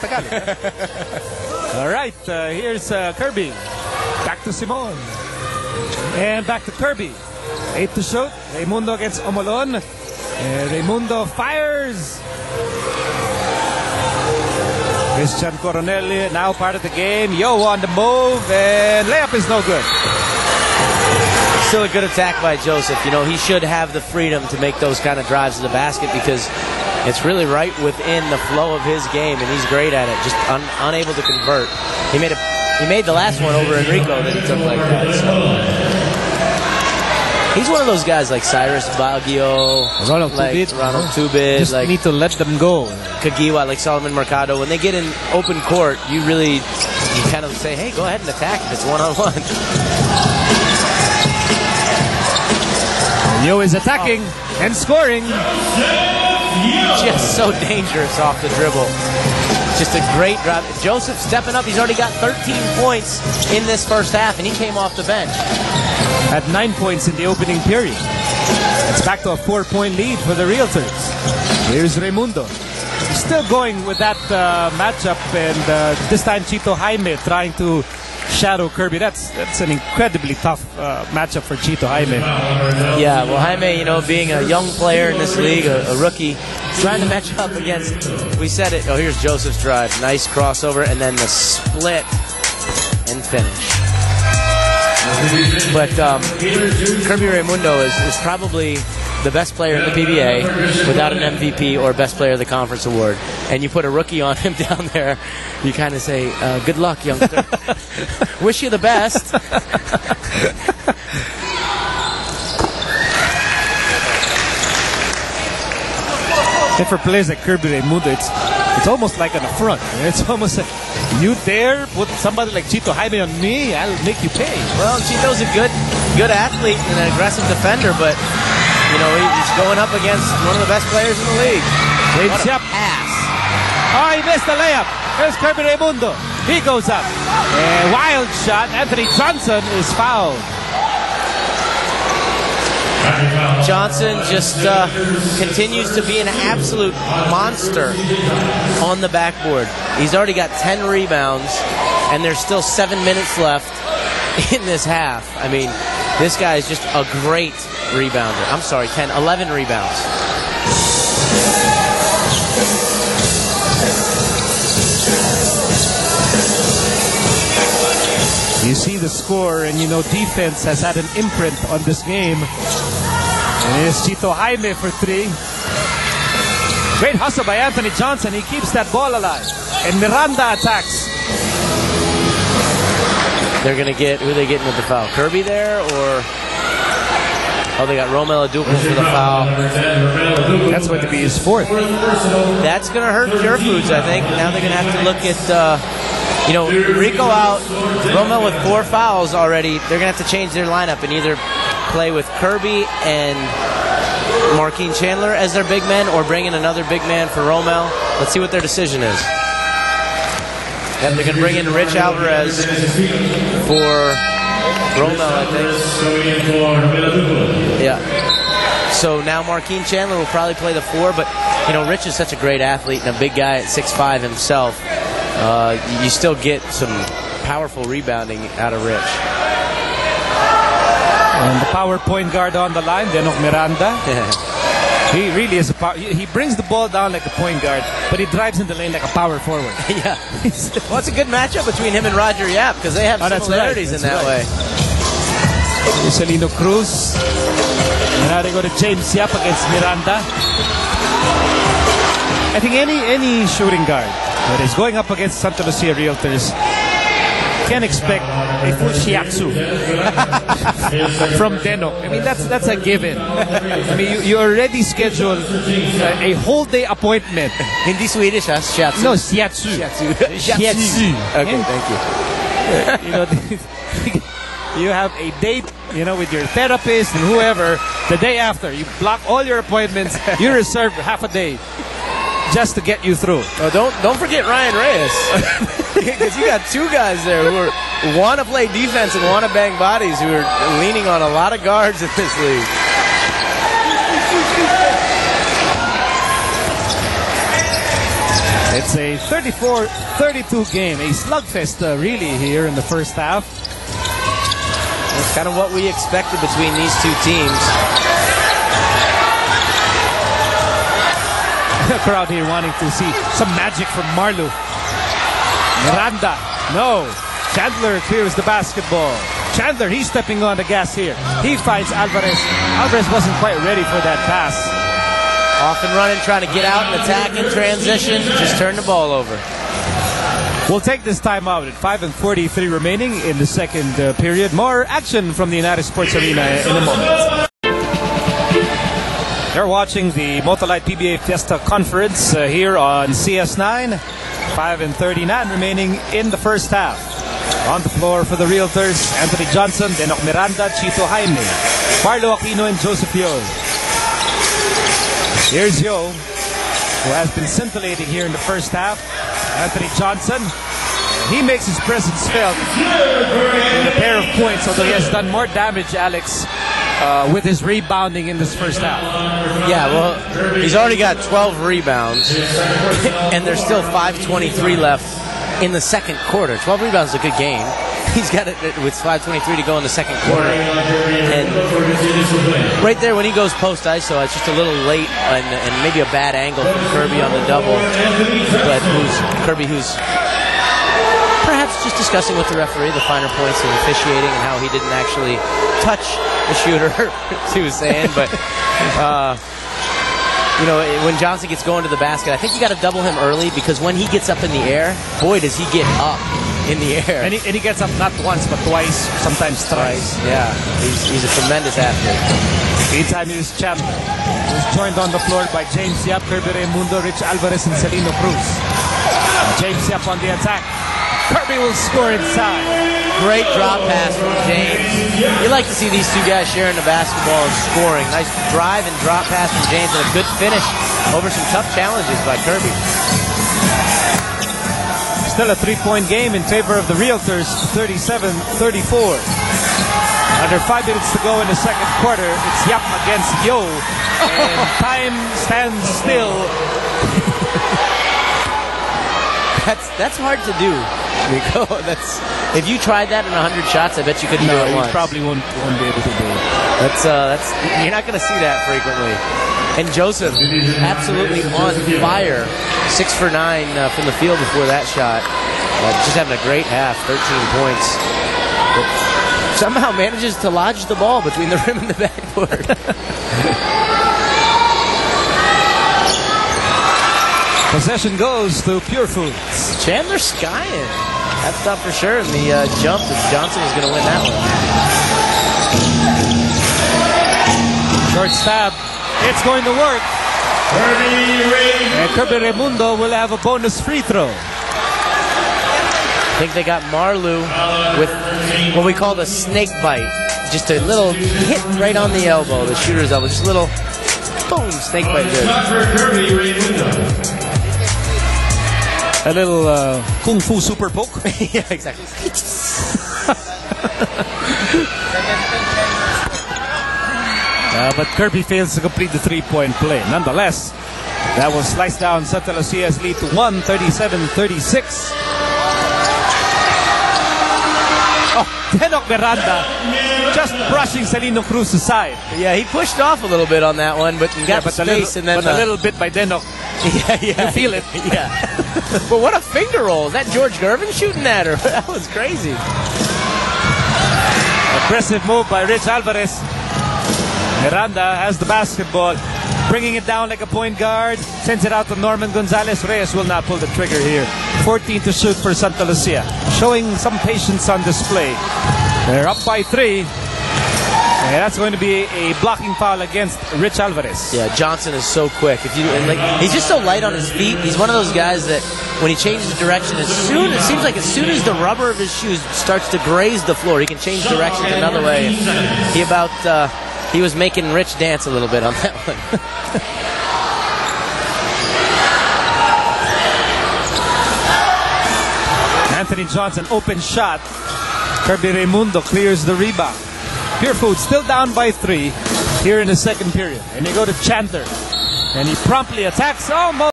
Tagalog. All right, here's Kirby. Back to Simon. And back to Kirby. 8 to shoot. Raimundo against Omolon. And Raimundo fires. Christian Coronel now part of the game. Yo on the move, and layup is no good. Still a good attack by Joseph. You know, he should have the freedom to make those kind of drives to the basket because it's really right within the flow of his game, and he's great at it. Just unable to convert. He made the last one over Enrico that he took like that. So. He's one of those guys like Cyrus Baguio, Ronald Tubid. Just like, need to let them go. Kagiwa, like Solomon Mercado. When they get in open court, you kind of say, hey, go ahead and attack if it's one-on-one. Yo is attacking and scoring. Just so dangerous off the dribble. Just a great drive. Joseph stepping up. He's already got 13 points in this first half, and he came off the bench. Had 9 points in the opening period. It's back to a 4-point lead for the Realtors. Here's Raimundo. Still going with that matchup, and this time Chito Jaime trying to shadow Kirby. That's an incredibly tough matchup for Chito Jaime. Yeah, well, Jaime, you know, being a young player in this league, a rookie, trying to match up against, we said it, oh, here's Joseph's drive. Nice crossover, and then the split and finish. But Kirby Raimundo is probably the best player in the PBA without an MVP or best player of the conference award. And you put a rookie on him down there, you kind of say, good luck, youngster. Wish you the best. And for players like Kirby Raimundo, it's almost like an affront. It's almost like, you dare put somebody like Chito Jaime on me, I'll make you pay. Well, Chito's a good athlete and an aggressive defender, but you know, he's going up against one of the best players in the league. What a pass. Oh, he missed the layup. Here's Kirby Raimundo. He goes up. A wild shot. Anthony Johnson is fouled. Johnson just continues to be an absolute monster on the backboard. He's already got 10 rebounds, and there's still 7 minutes left in this half. I mean, this guy is just a great rebounder. I'm sorry, 11 rebounds. You see the score, and you know defense has had an imprint on this game. And here's Chito Jaime for 3. Great hustle by Anthony Johnson. He keeps that ball alive. And Miranda attacks. They're going to get, who are they getting with the foul? Kirby there, or... Oh, they got Romel Adupo for the foul. That's going to be his 4th. That's going to hurt Purefoods, I think. Now they're going to have to look at... you know, Rico out, Romel with 4 fouls already. They're going to have to change their lineup and either play with Kirby and Marquine Chandler as their big men or bring in another big man for Romel. Let's see what their decision is. Yep, they're going to bring in Rich Alvarez for Romel, I think. Yeah. So now Marquine Chandler will probably play the 4, but, you know, Rich is such a great athlete and a big guy at 6'5" himself. You still get some powerful rebounding out of Rich. And the power point guard on the line, Denok Miranda. He really is he brings the ball down like a point guard, but he drives in the lane like a power forward. Yeah. Well, it's a good matchup between him and Roger Yap because they have similarities in that way. Celino Cruz. And now they go to James Yap against Miranda. I think any shooting guard that is going up against Santa Lucia Realtors can expect a full shiatsu from Denok. I mean, that's a given. I mean, you already scheduled a whole day appointment. Hindi Swedish, huh? Shiatsu. No, shiatsu. Shiatsu. Okay, thank you. You know, you have a date, you know, with your therapist and whoever. The day after, you block all your appointments. You reserve half a day just to get you through. Oh, don't forget Ryan Reyes, because you got 2 guys there who want to play defense and want to bang bodies, who are leaning on a lot of guards in this league. It's a 34-32 game, a slugfest really here in the first half. That's kind of what we expected between these two teams. The crowd here wanting to see some magic from Marlu. Miranda, no. Chandler clears the basketball. Chandler, he's stepping on the gas here. He finds Alvarez. Alvarez wasn't quite ready for that pass. Off and running, trying to get out and attack in transition. Just turned the ball over. We'll take this time out at 5:43 remaining in the second period. More action from the United Sports Arena in a moment. You're watching the Motolite PBA Fiesta Conference here on CS9. 5:39 remaining in the first half. On the floor for the Realtors, Anthony Johnson, Denok Miranda, Chito Jaime, Marlo Aquino, and Joseph Yo. Here's Yo, who has been scintillating here in the first half. Anthony Johnson, he makes his presence felt in a pair of points, although he has done more damage, Alex, with his rebounding in this first half. Yeah, well, he's already got 12 rebounds, and there's still 5:23 left in the second quarter. 12 rebounds is a good game. He's got it with 5:23 to go in the second quarter. And right there when he goes post ISO, it's just a little late and maybe a bad angle from Kirby on the double. But Kirby who's perhaps just discussing with the referee the finer points of officiating and how he didn't actually touch the shooter, as he was saying. But, you know, when Johnson gets going to the basket, I think you got to double him early because when he gets up in the air, boy, does he get up in the air. And he gets up not once, but twice, sometimes thrice. Yeah, he's a tremendous athlete. Meantime, here's Chandler, who's joined on the floor by James Yap, Kirby Raimundo, Rich Alvarez, and Celino Cruz. James Yap on the attack. Kirby will score inside. Great drop pass from James. You like to see these two guys sharing the basketball and scoring. Nice drive and drop pass from James and a good finish over some tough challenges by Kirby. Still a three-point game in favor of the Realtors, 37-34. Under 5 minutes to go in the second quarter, it's Yap against Yo, and time stands still. That's hard to do, Rico. If you tried that in 100 shots, I bet you couldn't do it once. You probably won't be able to do it. You're not going to see that frequently. And Joseph, absolutely on fire. 6 for 9 from the field before that shot. Just having a great half, 13 points. But somehow manages to lodge the ball between the rim and the backboard. Possession goes to Purefoods. Chandler skying. That's not for sure in the jump that Johnson was going to win that one. Short stab. It's going to work. And Kirby Raimundo will have a bonus free throw. I think they got Marlu with what we call the snake bite. Just a little hit right on the elbow, the shooter's elbow. Just a little, boom, snake bite good. A little kung fu super poke. Yeah, exactly. But Kirby fails to complete the three-point play. Nonetheless, that will slice down Sta Lucia's lead to 37-36. Oh, Denok Miranda just brushing Celino Cruz aside. Yeah, he pushed off a little bit on that one, but got the space. But a little bit by Denok. Yeah. You feel it. Yeah. But what a finger roll. Is that George Gervin shooting at her? That was crazy. Aggressive move by Rich Alvarez. Miranda has the basketball, bringing it down like a point guard, sends it out to Norman Gonzalez. Reyes will not pull the trigger here. 14 to shoot for Sta Lucia, showing some patience on display. They're up by 3. And that's going to be a blocking foul against Rich Alvarez. Yeah, Johnson is so quick. He's just so light on his feet. He's one of those guys that when he changes direction, it seems like as soon as the rubber of his shoes starts to graze the floor, he can change directions another way. He was making Rich dance a little bit on that one. Anthony Johnson, open shot. Kirby Raimundo clears the rebound. Purefoods still down by 3 here in the second period. And they go to Chandler. And he promptly attacks almost.